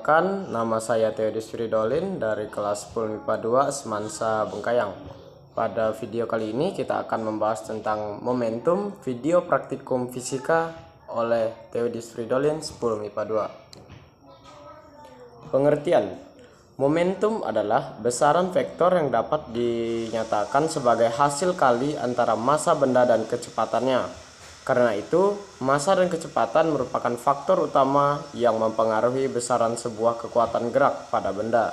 Perkenalkan, nama saya Theodis Fridolin dari kelas 10 MIPA 2 Semansa Bengkayang. Pada video kali ini kita akan membahas tentang momentum video praktikum fisika oleh Theodis Fridolin 10 MIPA 2. Pengertian: momentum adalah besaran vektor yang dapat dinyatakan sebagai hasil kali antara massa benda dan kecepatannya. Karena itu, massa dan kecepatan merupakan faktor utama yang mempengaruhi besaran sebuah kekuatan gerak pada benda.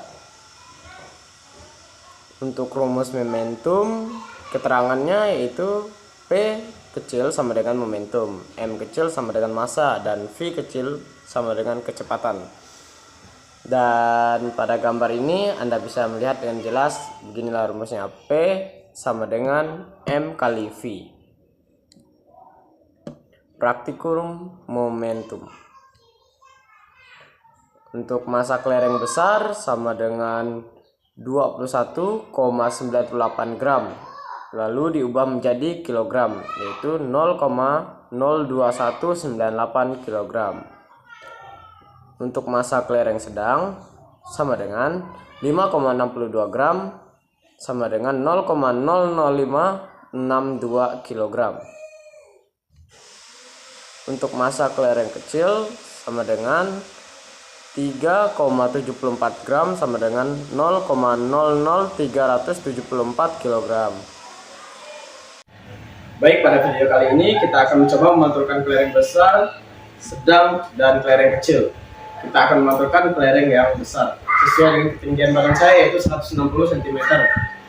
Untuk rumus momentum, keterangannya yaitu P kecil sama dengan momentum, M kecil sama dengan massa, dan V kecil sama dengan kecepatan. Dan pada gambar ini Anda bisa melihat dengan jelas, beginilah rumusnya. P sama dengan M kali V. Praktikum momentum. Untuk massa kelereng besar sama dengan 21,98 gram, lalu diubah menjadi kilogram, yaitu 0,02198 kilogram. Untuk massa kelereng sedang sama dengan 5,62 gram sama dengan 0,00562 kilogram. Untuk massa kelereng kecil sama dengan 3,74 gram sama dengan 0,00374 kg. Baik, pada video kali ini kita akan mencoba memantulkan kelereng besar, sedang, dan kelereng kecil. Kita akan memantulkan kelereng yang besar sesuai dengan ketinggian badan saya, yaitu 160 cm,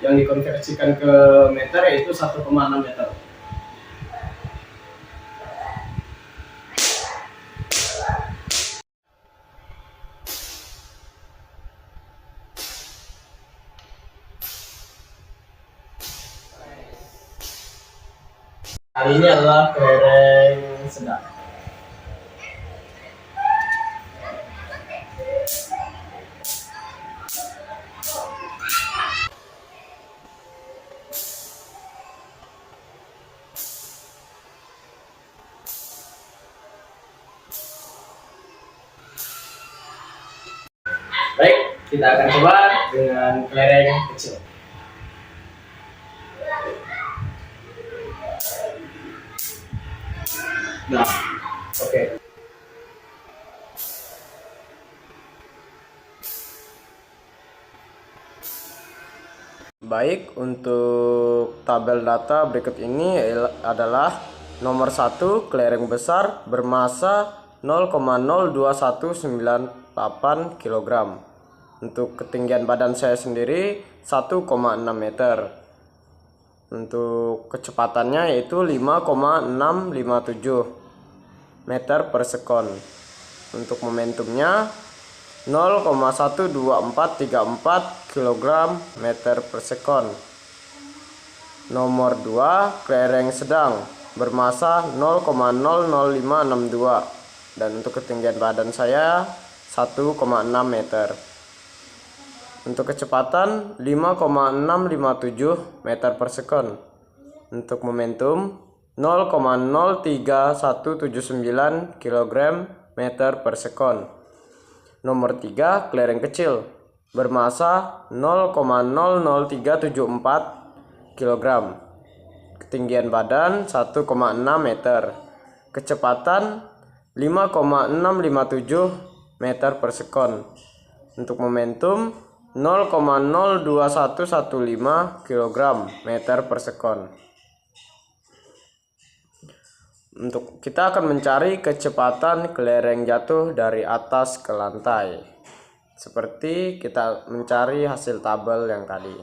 yang dikonversikan ke meter yaitu 1,6 meter. Kali ini adalah kelereng sedang. Baik, kita akan coba dengan kelereng kecil. Nah, oke. Baik, untuk tabel data berikut ini adalah nomor 1, kelereng besar bermassa 0,02198 kg. Untuk ketinggian badan saya sendiri 1,6 meter. Untuk kecepatannya yaitu 5,657 meter per sekon. Untuk momentumnya 0,12434 kg meter per sekon. Nomor 2, kelereng sedang bermassa 0,00562, dan untuk ketinggian badan saya 1,6 meter. Untuk kecepatan 5,657 meter per sekon. Untuk momentum 0,03179 kg meter per sekon. Nomor 3, kelereng kecil bermassa 0,00374 kg. Ketinggian badan 1,6 meter. Kecepatan 5,657 meter per sekon. Untuk momentum 0,02115 kg meter per sekon. Untuk kita akan mencari kecepatan kelereng jatuh dari atas ke lantai, seperti kita mencari hasil tabel yang tadi.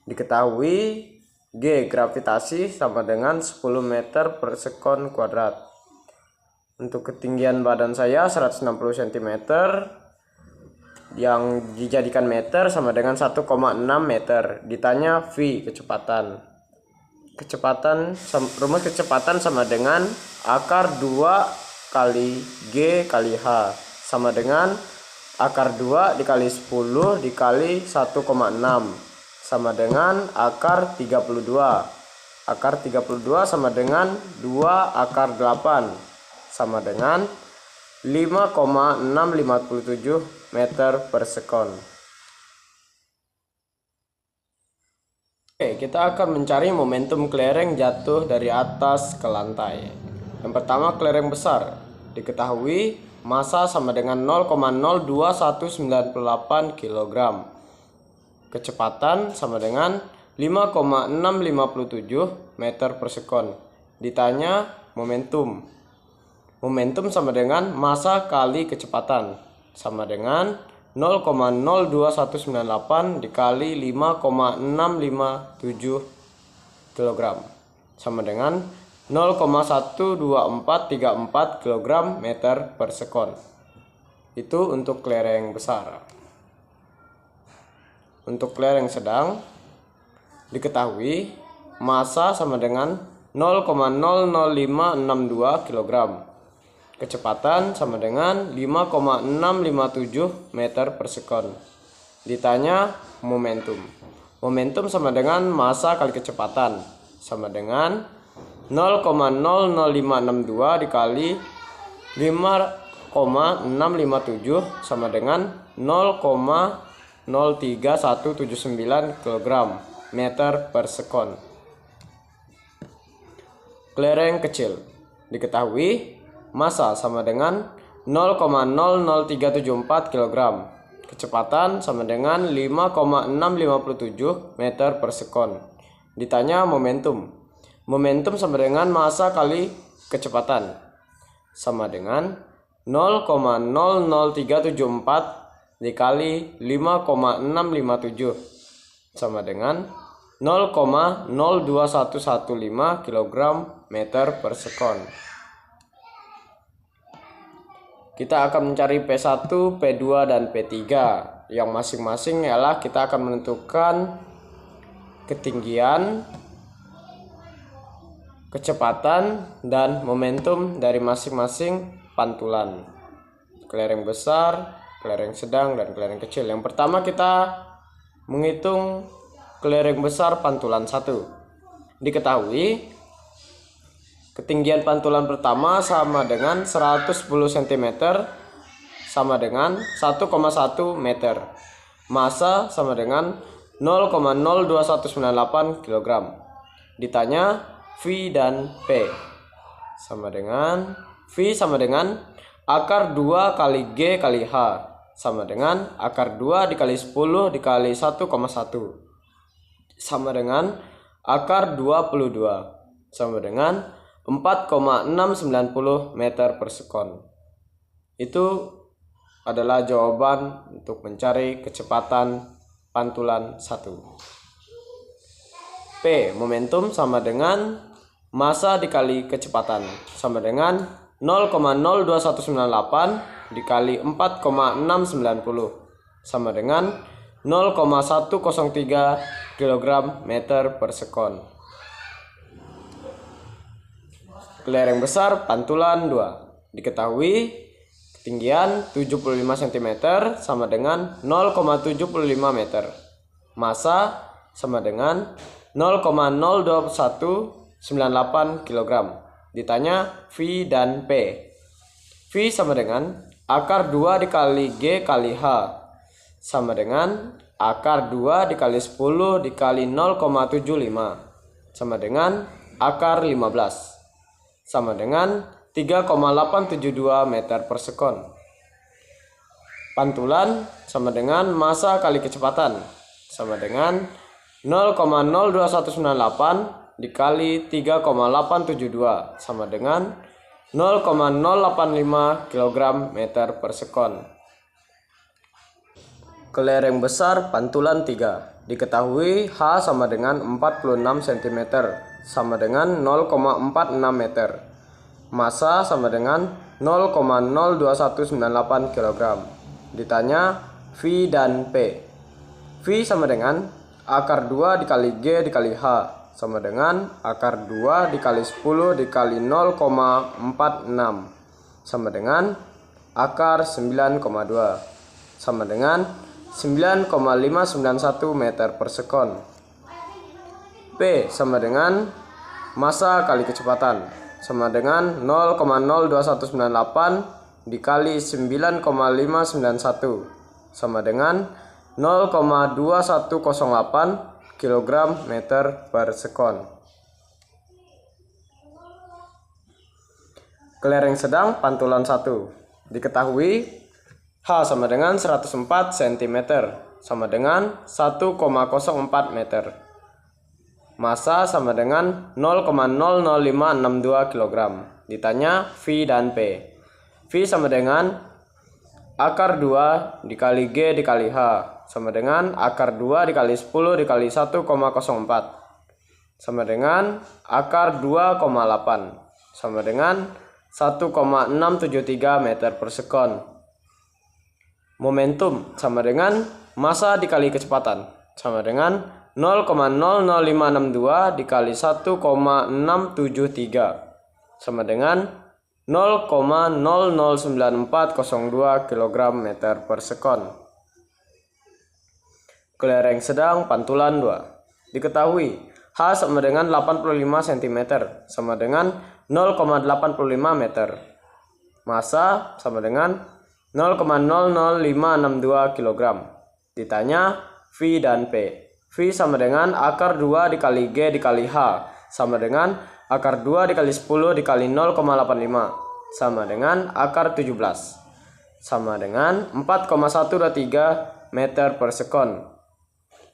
Diketahui G gravitasi sama dengan 10 meter per sekon kuadrat. Untuk ketinggian badan saya 160 cm, yang dijadikan meter sama dengan 1,6 meter. Ditanya V kecepatan. Rumus kecepatan sama dengan akar 2 kali G kali H sama dengan akar 2 dikali 10 dikali 1,6 sama dengan akar 32. Akar 32 sama dengan 2 akar 8 sama dengan 5,657 meter per sekon. Oke, kita akan mencari momentum kelereng jatuh dari atas ke lantai. Yang pertama, kelereng besar. Diketahui massa sama dengan 0,02198 kg. Kecepatan sama dengan 5,657 meter per sekon. Ditanya momentum. Momentum sama dengan massa kali kecepatan, sama dengan 0,02198 dikali 5,657 kg, sama dengan 0,12434 kg meter per sekon. Itu untuk kelereng besar. Untuk kelereng sedang, diketahui massa sama dengan 0,00562 kg. Kecepatan sama dengan 5,657 meter per sekon. Ditanya momentum. Momentum sama dengan massa kali kecepatan, sama dengan 0,00562 dikali 5,657 sama dengan 0,03179 kg meter per sekon. Kelereng kecil. Diketahui massa sama dengan 0,00374 kg. Kecepatan sama dengan 5,657 meter per sekon. Ditanya momentum. Momentum sama dengan massa kali kecepatan, sama dengan 0,00374 dikali 5,657 sama dengan 0,02115 kg meter per sekon. Kita akan mencari P1, P2, dan P3 yang masing-masing ialah kita akan menentukan ketinggian, kecepatan, dan momentum dari masing-masing pantulan. Kelereng besar, kelereng sedang, dan kelereng kecil. Yang pertama kita menghitung kelereng besar pantulan 1. Diketahui ketinggian pantulan pertama sama dengan 110 cm sama dengan 1,1 meter. Massa sama dengan 0,02198 kg. Ditanya V dan P. Sama dengan V sama dengan akar 2 kali G kali H, sama dengan akar 2 dikali 10 dikali 1,1, sama dengan akar 22, sama dengan 4,690 meter per sekon. Itu adalah jawaban untuk mencari kecepatan pantulan 1. P, momentum sama dengan massa dikali kecepatan, sama dengan 0,02198 dikali 4,690 sama dengan 0,103 kg meter per sekon. Kelereng besar pantulan 2. Diketahui ketinggian 75 cm sama dengan 0,75 meter. Massa sama dengan 0,02198 kg. Ditanya V dan P. V sama dengan akar 2 dikali G kali H, sama dengan akar 2 dikali 10 dikali 0,75 sama dengan akar 15, sama dengan 3,872 meter per sekon. Pantulan sama dengan massa kali kecepatan, sama dengan 0,02198 dikali 3,872 sama dengan 0,085 kg meter per sekon. Kelereng besar pantulan 3. Diketahui H sama dengan 46 cm sama dengan 0,46 meter. Massa sama dengan 0,02198 kg. Ditanya V dan P. V sama dengan akar 2 dikali G dikali H, sama dengan akar 2 dikali 10 dikali 0,46 sama dengan akar 9,2 sama dengan 9,591 meter per sekon. P sama dengan massa kali kecepatan, sama dengan 0,02198 dikali 9,591 sama dengan 0,2108 kg meter per sekon. Kelereng sedang pantulan 1. Diketahui H sama dengan 104 cm sama dengan 1,04 meter. Massa sama dengan 0,00562 kg. Ditanya V dan P. V sama dengan akar 2 dikali G dikali H sama dengan akar 2 dikali 10 dikali 1,04 sama dengan akar 2,8 sama dengan 1,673 meter per sekon. Momentum sama dengan massa dikali kecepatan sama dengan 0,00562 dikali 1,673 sama dengan 0,009402 kg meter per sekon. Kelereng sedang pantulan 2. Diketahui H sama dengan 85 cm sama dengan 0,85 meter. Massa sama dengan 0,00562 kg. Ditanya V dan P. V sama dengan akar 2 dikali G dikali H sama dengan akar 2 dikali 10 dikali 0,85 sama dengan akar 17 sama dengan 4,123 meter per sekon.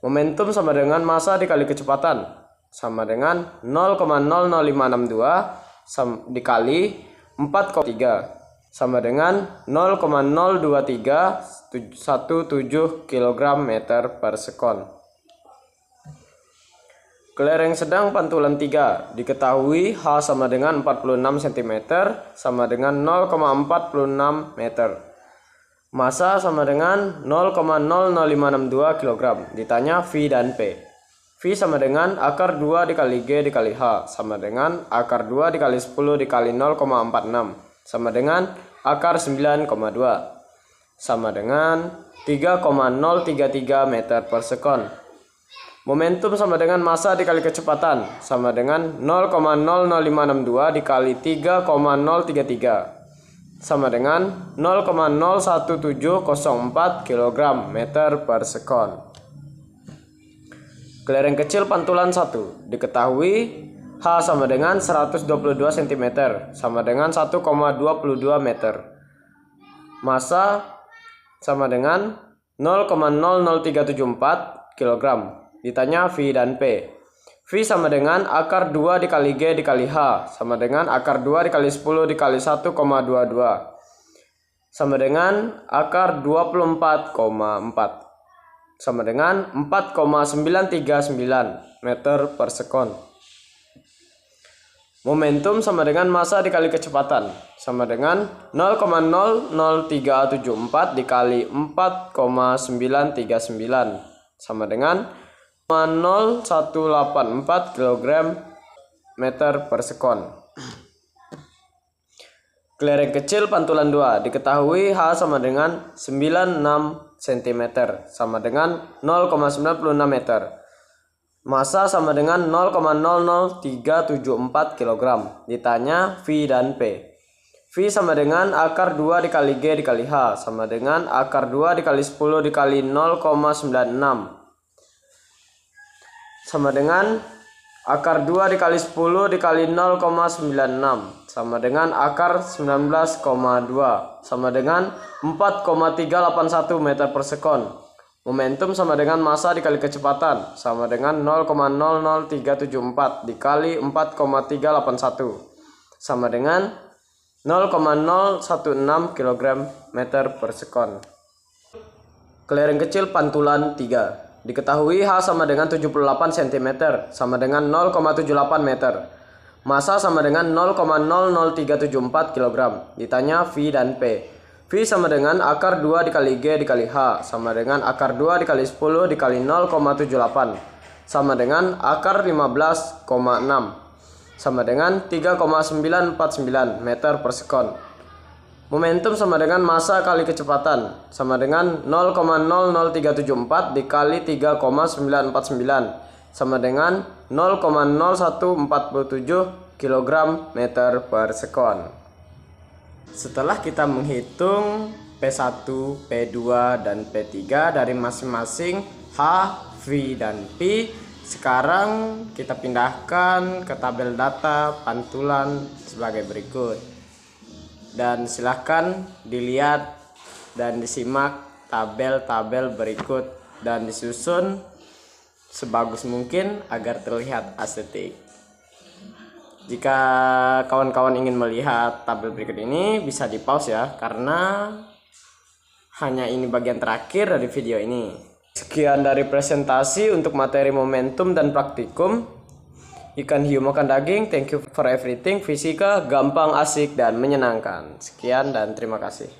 Momentum sama dengan massa dikali kecepatan sama dengan 0,00562 dikali 4,3 sama dengan 0,02317 kg meter per sekon. Kelereng sedang pantulan 3. Diketahui H sama dengan 46 cm sama dengan 0,46 meter. Massa sama dengan 0,00562 kg. Ditanya V dan P. V sama dengan akar 2 dikali G dikali H sama dengan akar 2 dikali 10 dikali 0,46 sama dengan akar 9,2 sama dengan 3,033 meter per sekon. Momentum sama dengan massa dikali kecepatan sama dengan 0,00562 dikali 3,033 sama dengan 0,01704 kg meter per sekon. Kelereng kecil pantulan 1. Diketahui H sama dengan 122 cm sama dengan 1,22 meter. Massa sama dengan 0,00374 kg. Ditanya V dan P. V sama dengan akar 2 dikali G dikali H sama dengan akar 2 dikali 10 dikali 1,22 sama dengan akar 24,4 sama dengan 4,939 meter per sekon. Momentum sama dengan massa dikali kecepatan sama dengan 0,00374 dikali 4,939 sama dengan 0,0184 kg meter per sekon. Kelereng kecil pantulan 2. Diketahui H sama dengan 96 cm sama dengan 0,96 meter. Massa sama dengan 0,00374 kg. Ditanya V dan P. V sama dengan akar 2 dikali G dikali H sama dengan akar 2 dikali 10 dikali 0,96 sama dengan akar 2 dikali 10 dikali 0,96 sama dengan akar 19,2 sama dengan 4,381 meter per sekon. Momentum sama dengan massa dikali kecepatan sama dengan 0,00374 dikali 4,381 sama dengan 0,016 kg meter per sekon. Kelereng kecil pantulan 3. Diketahui H sama dengan 78 cm sama dengan 0,78 meter. Massa sama dengan 0,00374 kg. Ditanya V dan P. V sama dengan akar 2 dikali G dikali H sama dengan akar 2 dikali 10 dikali 0,78 sama dengan akar 15,6 sama dengan 3,949 meter per sekon. Momentum sama dengan massa kali kecepatan sama dengan 0,00374 dikali 3,949 sama dengan 0,0147 kg meter per sekon. Setelah kita menghitung P1, P2, dan P3 dari masing-masing H, V, dan P. Sekarang kita pindahkan ke tabel data pantulan sebagai berikut. Dan silahkan dilihat dan disimak tabel-tabel berikut dan disusun sebagus mungkin agar terlihat estetik. Jika kawan-kawan ingin melihat tabel berikut ini, bisa di pause ya, karena hanya ini bagian terakhir dari video ini. Sekian dari presentasi untuk materi momentum dan praktikum. Ikan hiu makan daging, thank you for everything. Fisika gampang, asik, dan menyenangkan. Sekian dan terima kasih.